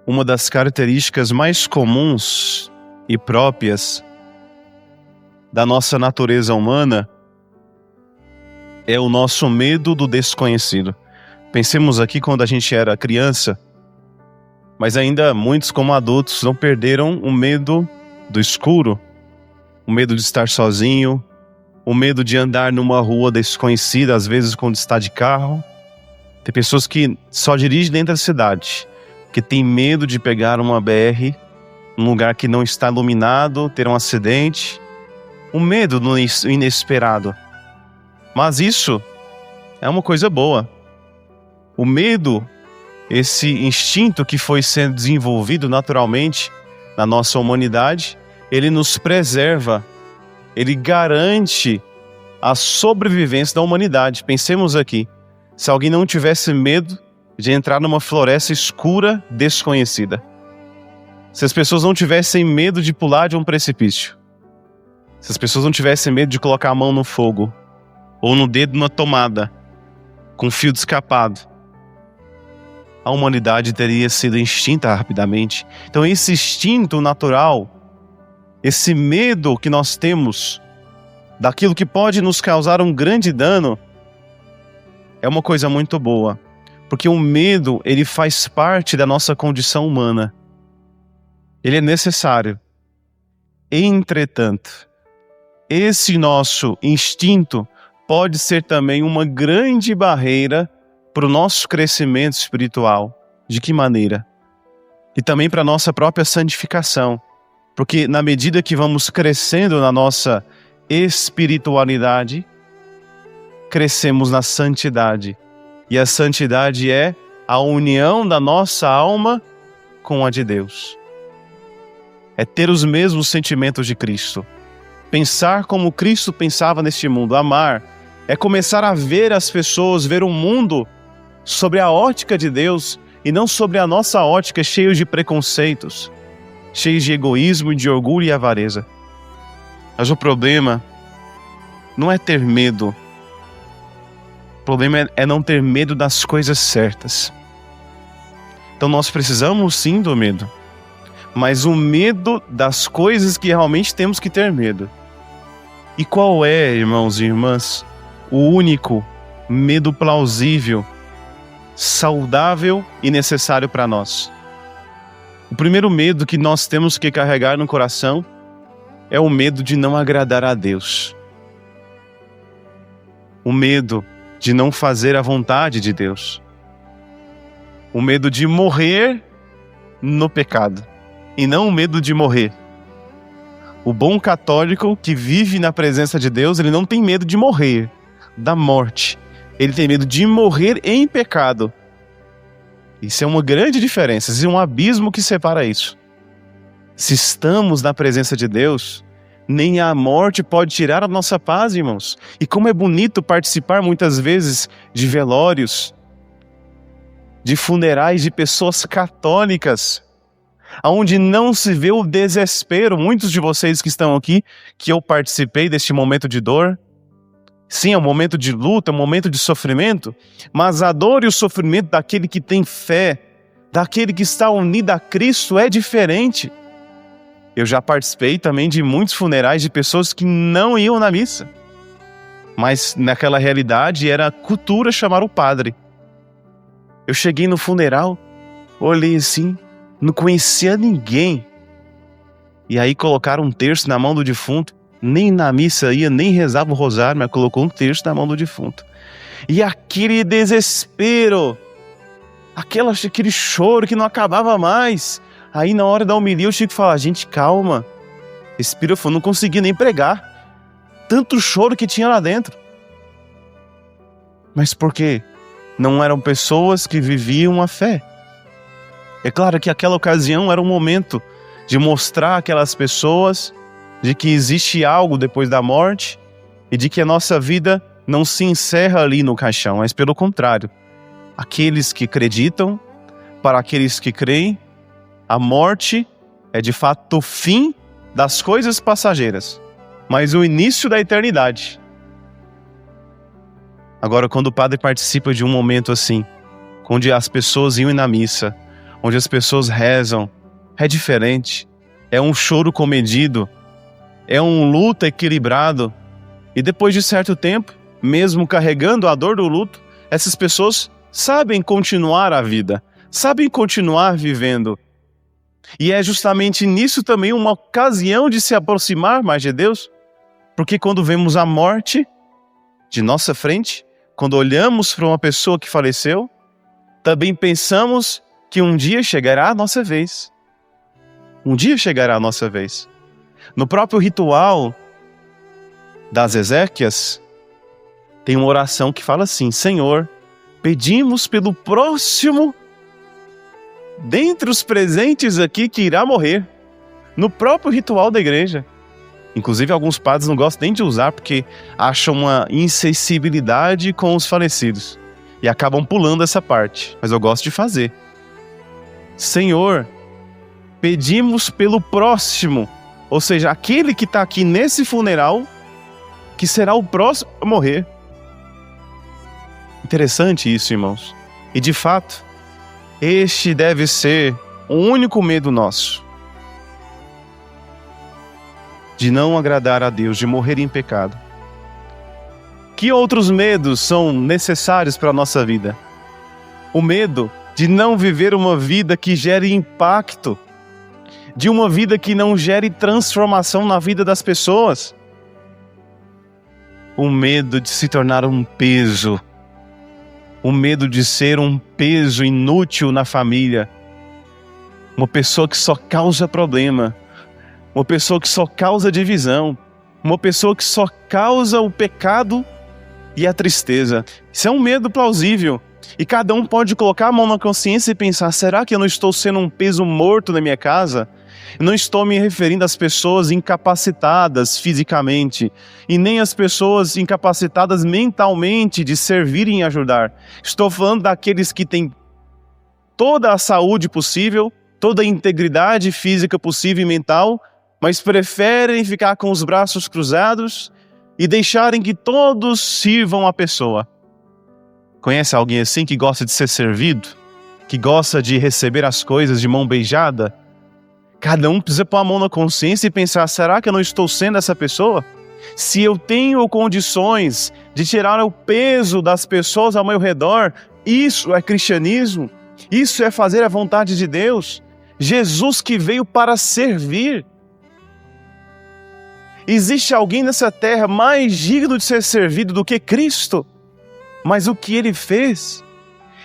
uma das características mais comuns e próprias da nossa natureza humana é o nosso medo do desconhecido. Pensemos aqui quando a gente era criança, mas ainda muitos como adultos não perderam o medo do escuro, o medo de estar sozinho, o medo de andar numa rua desconhecida, às vezes quando está de carro. Tem pessoas que só dirigem dentro da cidade, que tem medo de pegar uma BR, num lugar que não está iluminado, ter um acidente. O medo do inesperado. Mas isso é uma coisa boa. O medo, esse instinto que foi sendo desenvolvido naturalmente na nossa humanidade, ele nos preserva, ele garante a sobrevivência da humanidade. Pensemos aqui, se alguém não tivesse medo de entrar numa floresta escura, desconhecida. Se as pessoas não tivessem medo de pular de um precipício. Se as pessoas não tivessem medo de colocar a mão no fogo, ou no dedo numa tomada, com fio de escapado, a humanidade teria sido extinta rapidamente. Então esse instinto natural, esse medo que nós temos daquilo que pode nos causar um grande dano, é uma coisa muito boa. Porque o medo, ele faz parte da nossa condição humana. Ele é necessário. Entretanto, esse nosso instinto pode ser também uma grande barreira para o nosso crescimento espiritual. De que maneira? E também para a nossa própria santificação. Porque na medida que vamos crescendo na nossa espiritualidade, crescemos na santidade. E a santidade é a união da nossa alma com a de Deus. É ter os mesmos sentimentos de Cristo. Pensar como Cristo pensava neste mundo. Amar é começar a ver as pessoas, ver o mundo sobre a ótica de Deus e não sobre a nossa ótica, cheio de preconceitos, cheio de egoísmo, de orgulho e avareza. Mas o problema não é ter medo. O problema é não ter medo das coisas certas. Então nós precisamos sim do medo. Mas o medo das coisas que realmente temos que ter medo. E qual é, irmãos e irmãs, o único medo plausível, saudável e necessário para nós? O primeiro medo que nós temos que carregar no coração é o medo de não agradar a Deus. O medo de não fazer a vontade de Deus. O medo de morrer no pecado. E não o medo de morrer. O bom católico que vive na presença de Deus, ele não tem medo de morrer, da morte. Ele tem medo de morrer em pecado. Isso é uma grande diferença, existe um abismo que separa isso. Se estamos na presença de Deus, nem a morte pode tirar a nossa paz, irmãos. E como é bonito participar muitas vezes de velórios, de funerais de pessoas católicas, onde não se vê o desespero. Muitos de vocês que estão aqui, que eu participei deste momento de dor. Sim, é um momento de luta, é um momento de sofrimento, mas a dor e o sofrimento daquele que tem fé, daquele que está unido a Cristo é diferente. Eu já participei também de muitos funerais de pessoas que não iam na missa. Mas naquela realidade era cultura chamar o padre. Eu cheguei no funeral, olhei assim, não conhecia ninguém. E aí colocaram um terço na mão do defunto. Nem na missa ia, nem rezava o rosário, mas colocou um terço na mão do defunto. E aquele desespero, aquele choro que não acabava mais. Aí na hora da homilia eu tive que falar, gente, calma. Espírito, eu não conseguia nem pregar. Tanto choro que tinha lá dentro. Mas por quê? Não eram pessoas que viviam a fé. É claro que aquela ocasião era um momento de mostrar àquelas pessoas de que existe algo depois da morte e de que a nossa vida não se encerra ali no caixão, mas pelo contrário. Aqueles que acreditam, para aqueles que creem, a morte é de fato o fim das coisas passageiras, mas o início da eternidade. Agora, quando o padre participa de um momento assim, onde as pessoas iam na missa, onde as pessoas rezam, é diferente. É um choro comedido, é um luto equilibrado. E depois de certo tempo, mesmo carregando a dor do luto, essas pessoas sabem continuar a vida, sabem continuar vivendo. E é justamente nisso também uma ocasião de se aproximar mais de Deus, porque quando vemos a morte de nossa frente, quando olhamos para uma pessoa que faleceu, também pensamos que um dia chegará a nossa vez. Um dia chegará a nossa vez. No próprio ritual das exéquias, tem uma oração que fala assim: Senhor, pedimos pelo próximo dentre os presentes aqui que irá morrer. No próprio ritual da igreja. Inclusive, alguns padres não gostam nem de usar porque acham uma insensibilidade com os falecidos. E acabam pulando essa parte. Mas eu gosto de fazer. Senhor, pedimos pelo próximo. Ou seja, aquele que está aqui nesse funeral, que será o próximo a morrer. Interessante isso, irmãos. E de fato, este deve ser o único medo nosso. De não agradar a Deus, de morrer em pecado. Que outros medos são necessários para a nossa vida? O medo de não viver uma vida que gere impacto, de uma vida que não gere transformação na vida das pessoas. O medo de se tornar um peso, o medo de ser um peso inútil na família, uma pessoa que só causa problema, uma pessoa que só causa divisão, uma pessoa que só causa o pecado e a tristeza. Isso é um medo plausível. E cada um pode colocar a mão na consciência e pensar: será que eu não estou sendo um peso morto na minha casa? Eu não estou me referindo às pessoas incapacitadas fisicamente e nem às pessoas incapacitadas mentalmente de servirem e ajudar. Estou falando daqueles que têm toda a saúde possível, toda a integridade física possível e mental, mas preferem ficar com os braços cruzados e deixarem que todos sirvam a pessoa. Conhece alguém assim que gosta de ser servido? Que gosta de receber as coisas de mão beijada? Cada um precisa pôr a mão na consciência e pensar: será que eu não estou sendo essa pessoa? Se eu tenho condições de tirar o peso das pessoas ao meu redor, isso é cristianismo? Isso é fazer a vontade de Deus? Jesus que veio para servir. Existe alguém nessa terra mais digno de ser servido do que Cristo? Mas o que ele fez?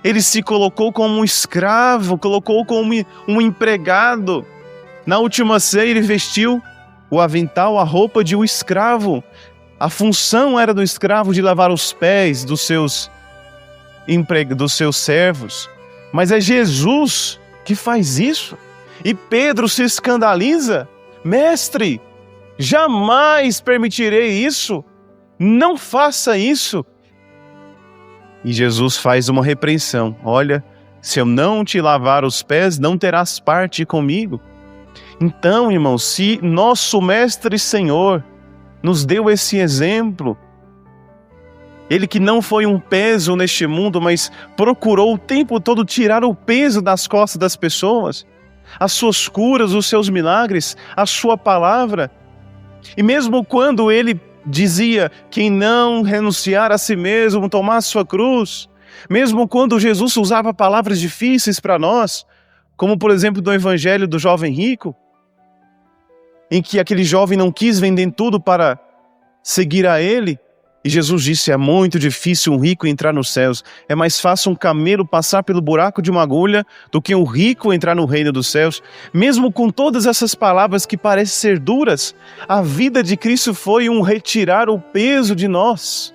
Ele se colocou como um escravo, colocou como um empregado. Na última ceia ele vestiu o avental, a roupa de um escravo. A função era do escravo de lavar os pés dos seus servos. Mas é Jesus que faz isso. E Pedro se escandaliza: mestre, jamais permitirei isso. Não faça isso. E Jesus faz uma repreensão: olha, se eu não te lavar os pés, não terás parte comigo. Então, irmãos, se nosso Mestre e Senhor nos deu esse exemplo, Ele que não foi um peso neste mundo, mas procurou o tempo todo tirar o peso das costas das pessoas, as suas curas, os seus milagres, a sua palavra. E mesmo quando Ele dizia: quem não renunciar a si mesmo, tomar a sua cruz, mesmo quando Jesus usava palavras difíceis para nós, como por exemplo do evangelho do jovem rico, em que aquele jovem não quis vender tudo para seguir a ele, e Jesus disse: é muito difícil um rico entrar nos céus, é mais fácil um camelo passar pelo buraco de uma agulha do que um rico entrar no reino dos céus. Mesmo com todas essas palavras que parecem ser duras, a vida de Cristo foi um retirar o peso de nós.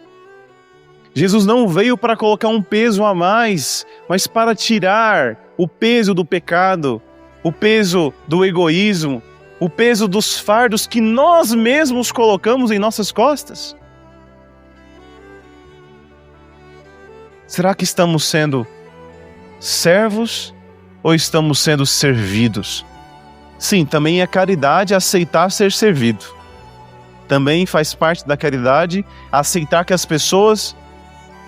Jesus não veio para colocar um peso a mais, mas para tirar o peso do pecado, o peso do egoísmo, o peso dos fardos que nós mesmos colocamos em nossas costas. Será que estamos sendo servos ou estamos sendo servidos? Sim, também é caridade aceitar ser servido. Também faz parte da caridade aceitar que as pessoas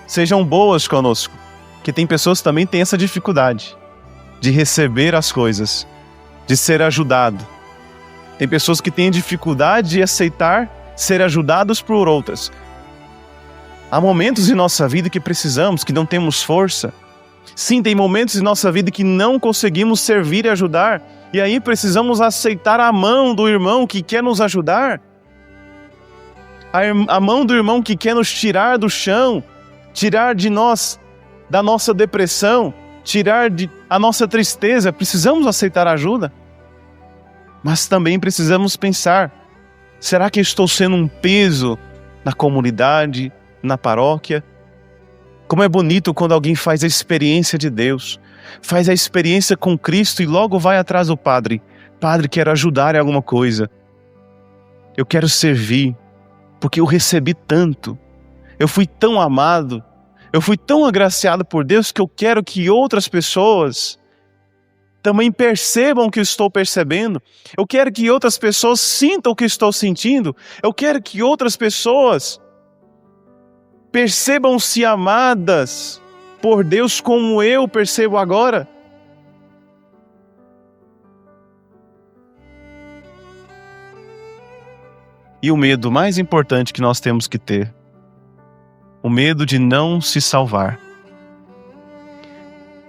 sejam boas conosco. Que tem pessoas que também têm essa dificuldade de receber as coisas, de ser ajudado. Tem pessoas que têm dificuldade de aceitar ser ajudados por outras. Há momentos em nossa vida que precisamos, que não temos força. Sim, tem momentos em nossa vida que não conseguimos servir e ajudar. E aí precisamos aceitar a mão do irmão que quer nos ajudar. A mão do irmão que quer nos tirar do chão, tirar de nós, da nossa depressão, tirar a nossa tristeza. Precisamos aceitar ajuda. Mas também precisamos pensar, será que eu estou sendo um peso na comunidade, na paróquia? Como é bonito quando alguém faz a experiência de Deus, faz a experiência com Cristo e logo vai atrás do padre. Padre, quero ajudar em alguma coisa. Eu quero servir, porque eu recebi tanto. Eu fui tão amado, eu fui tão agraciado por Deus que eu quero que outras pessoas também percebam o que eu estou percebendo. Eu quero que outras pessoas sintam o que estou sentindo. Eu quero que outras pessoas percebam-se amadas por Deus como eu percebo agora. E o medo mais importante que nós temos que ter, o medo de não se salvar.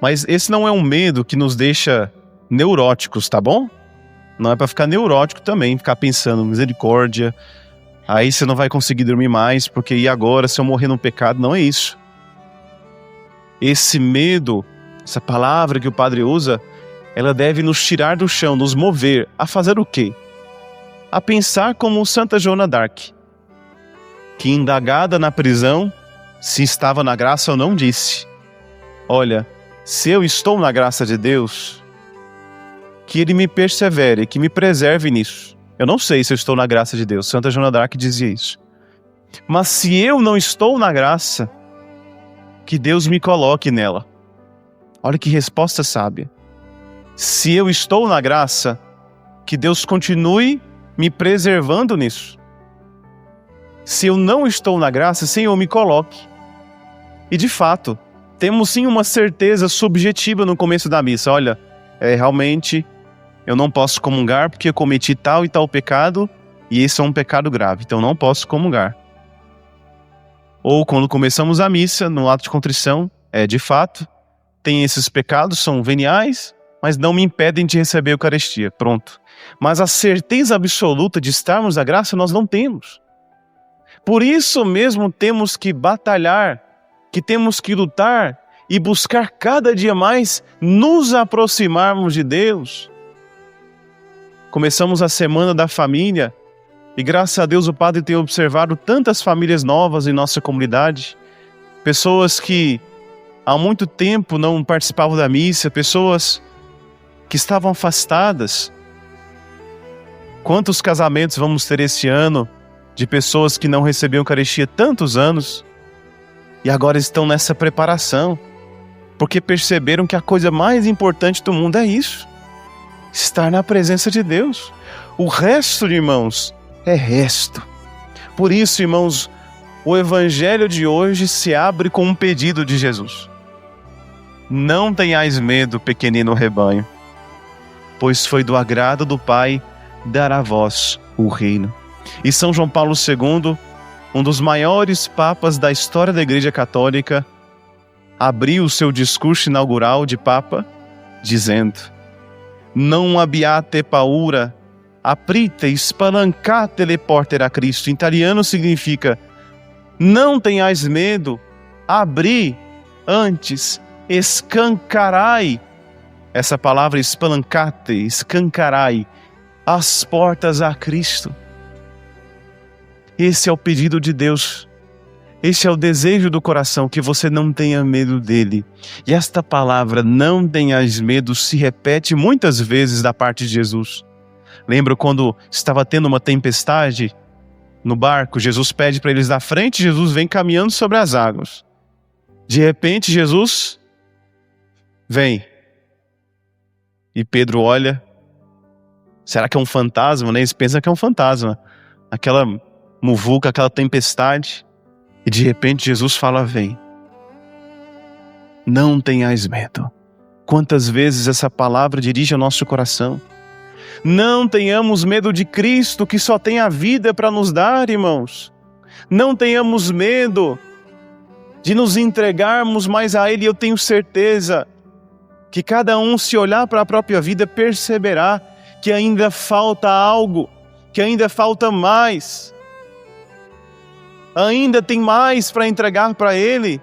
Mas esse não é um medo que nos deixa neuróticos, tá bom? Não é para ficar neurótico também, ficar pensando, misericórdia, aí você não vai conseguir dormir mais, porque e agora se eu morrer num pecado? Não é isso. Esse medo, essa palavra que o padre usa, ela deve nos tirar do chão, nos mover a fazer o quê? A pensar como Santa Joana d'Arc, que indagada na prisão, se estava na graça ou não, disse: olha, se eu estou na graça de Deus, que Ele me persevere, que me preserve nisso. Eu não sei se eu estou na graça de Deus, Santa Joana d'Arc dizia isso. Mas se eu não estou na graça, que Deus me coloque nela. Olha que resposta sábia. Se eu estou na graça, que Deus continue me preservando nisso. Se eu não estou na graça, Senhor, me coloque. E de fato, temos sim uma certeza subjetiva no começo da missa. Olha, realmente eu não posso comungar porque eu cometi tal e tal pecado e esse é um pecado grave, então não posso comungar. Ou quando começamos a missa, no ato de contrição, de fato, tem esses pecados, são veniais, mas não me impedem de receber a Eucaristia. Pronto. Mas a certeza absoluta de estarmos na graça nós não temos. Por isso mesmo temos que batalhar, que temos que lutar e buscar cada dia mais nos aproximarmos de Deus. Começamos a Semana da Família e graças a Deus o padre tem observado tantas famílias novas em nossa comunidade, pessoas que há muito tempo não participavam da missa, pessoas que estavam afastadas. Quantos casamentos vamos ter esse ano de pessoas que não recebiam Eucaristia tantos anos e agora estão nessa preparação, porque perceberam que a coisa mais importante do mundo é isso, estar na presença de Deus. O resto, irmãos, é resto. Por isso, irmãos, o Evangelho de hoje se abre com um pedido de Jesus. Não tenhais medo, pequenino rebanho, pois foi do agrado do Pai dar a vós o reino. E São João Paulo II, um dos maiores papas da história da Igreja Católica, abriu o seu discurso inaugural de Papa dizendo: non abbiate paura, aprite spalancate le porte a Cristo. Em italiano significa: não tenhais medo, abri, antes, escancarai. Essa palavra spalancate, escancarai, as portas a Cristo. Esse é o pedido de Deus. Esse é o desejo do coração, que você não tenha medo dele. E esta palavra, não tenhas medo, se repete muitas vezes da parte de Jesus. Lembra quando estava tendo uma tempestade no barco? Jesus pede para eles na frente, Jesus vem caminhando sobre as águas. De repente, Jesus vem. E Pedro olha. Será que é um fantasma? Né? Eles pensam que é um fantasma. Aquela muvuca, aquela tempestade. E de repente Jesus fala: vem. Não tenhais medo. Quantas vezes essa palavra dirige ao nosso coração? Não tenhamos medo de Cristo, que só tem a vida para nos dar, irmãos. Não tenhamos medo de nos entregarmos mais a Ele. Eu tenho certeza que cada um, se olhar para a própria vida, perceberá que ainda falta algo, que ainda falta mais. Ainda tem mais para entregar para Ele.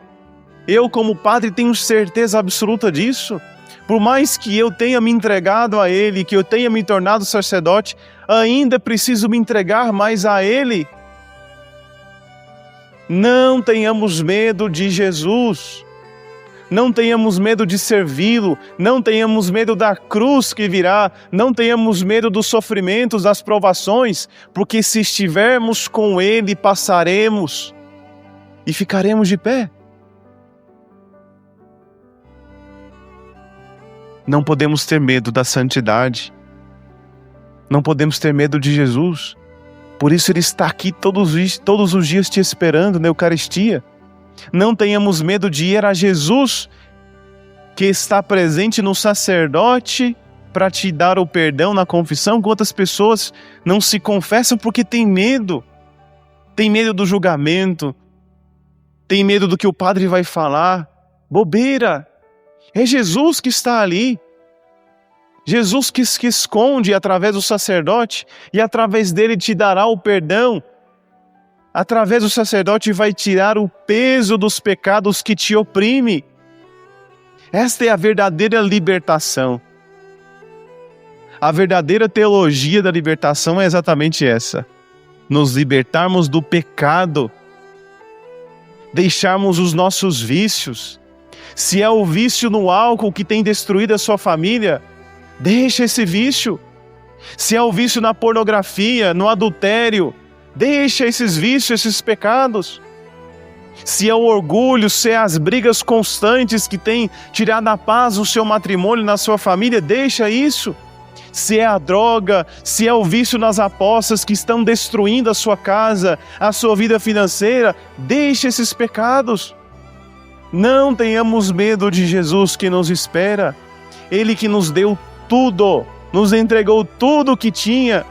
Eu, como padre, tenho certeza absoluta disso. Por mais que eu tenha me entregado a Ele, que eu tenha me tornado sacerdote, ainda preciso me entregar mais a Ele. Não tenhamos medo de Jesus. Não tenhamos medo de servi-lo. Não tenhamos medo da cruz que virá. Não tenhamos medo dos sofrimentos, das provações, porque se estivermos com Ele, passaremos e ficaremos de pé. Não podemos ter medo da santidade. Não podemos ter medo de Jesus. Por isso Ele está aqui todos os dias te esperando na Eucaristia. Não tenhamos medo de ir a Jesus, que está presente no sacerdote para te dar o perdão na confissão. Quantas pessoas não se confessam porque tem medo? Tem medo do julgamento. Tem medo do que o padre vai falar. Bobeira! É Jesus que está ali. Jesus que esconde através do sacerdote e através dele te dará o perdão. Através do sacerdote vai tirar o peso dos pecados que te oprime. Esta é a verdadeira libertação. A verdadeira teologia da libertação é exatamente essa. Nos libertarmos do pecado. Deixarmos os nossos vícios. Se é o vício no álcool que tem destruído a sua família, deixa esse vício. Se é o vício na pornografia, no adultério, deixa esses vícios, esses pecados. Se é o orgulho, se é as brigas constantes que têm tirado a paz no seu matrimônio, na sua família, deixa isso. Se é a droga, se é o vício nas apostas que estão destruindo a sua casa, a sua vida financeira, deixa esses pecados. Não tenhamos medo de Jesus que nos espera. Ele que nos deu tudo, nos entregou tudo o que tinha,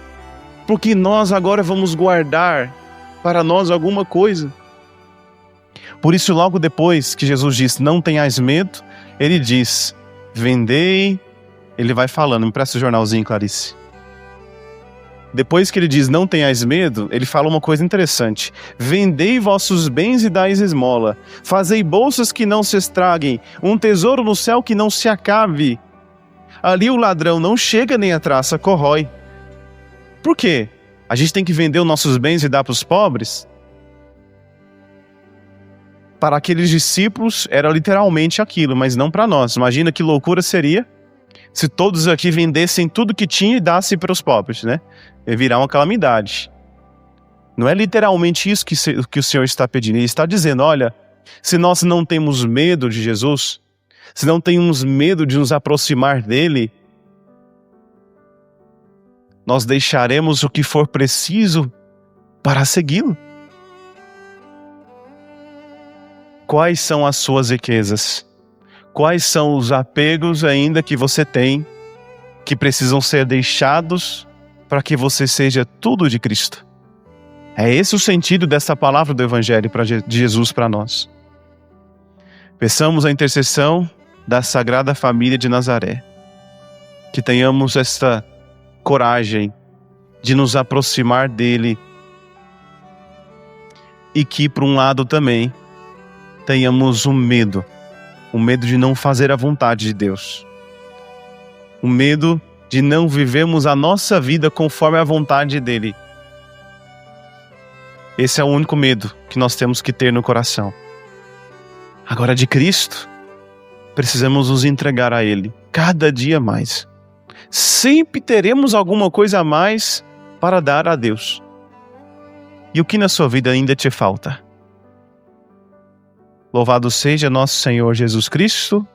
porque nós agora vamos guardar para nós alguma coisa. Por isso, logo depois que Jesus diz, não tenhais medo, Ele diz, vendei. Ele vai falando, me presta o jornalzinho, Clarice. Depois que Ele diz, não tenhais medo, Ele fala uma coisa interessante. Vendei vossos bens e dais esmola. Fazei bolsas que não se estraguem, um tesouro no céu que não se acabe. Ali o ladrão não chega nem a traça corrói. Por quê? A gente tem que vender os nossos bens e dar para os pobres? Para aqueles discípulos era literalmente aquilo, mas não para nós. Imagina que loucura seria se todos aqui vendessem tudo que tinha e dassem para os pobres, né? Ia virar uma calamidade. Não é literalmente isso que o Senhor está pedindo. Ele está dizendo, olha, se nós não temos medo de Jesus, se não temos medo de nos aproximar dele, nós deixaremos o que for preciso para segui-lo. Quais são as suas riquezas? Quais são os apegos ainda que você tem, que precisam ser deixados para que você seja tudo de Cristo? É esse o sentido dessa palavra do Evangelho de Jesus para nós. Peçamos a intercessão da Sagrada Família de Nazaré. Que tenhamos esta coragem de nos aproximar dele e que, por um lado também, tenhamos o medo de não fazer a vontade de Deus, o medo de não vivermos a nossa vida conforme a vontade dele. Esse é o único medo que nós temos que ter no coração. Agora, de Cristo, precisamos nos entregar a Ele cada dia mais. Sempre teremos alguma coisa a mais para dar a Deus. E o que na sua vida ainda te falta? Louvado seja nosso Senhor Jesus Cristo,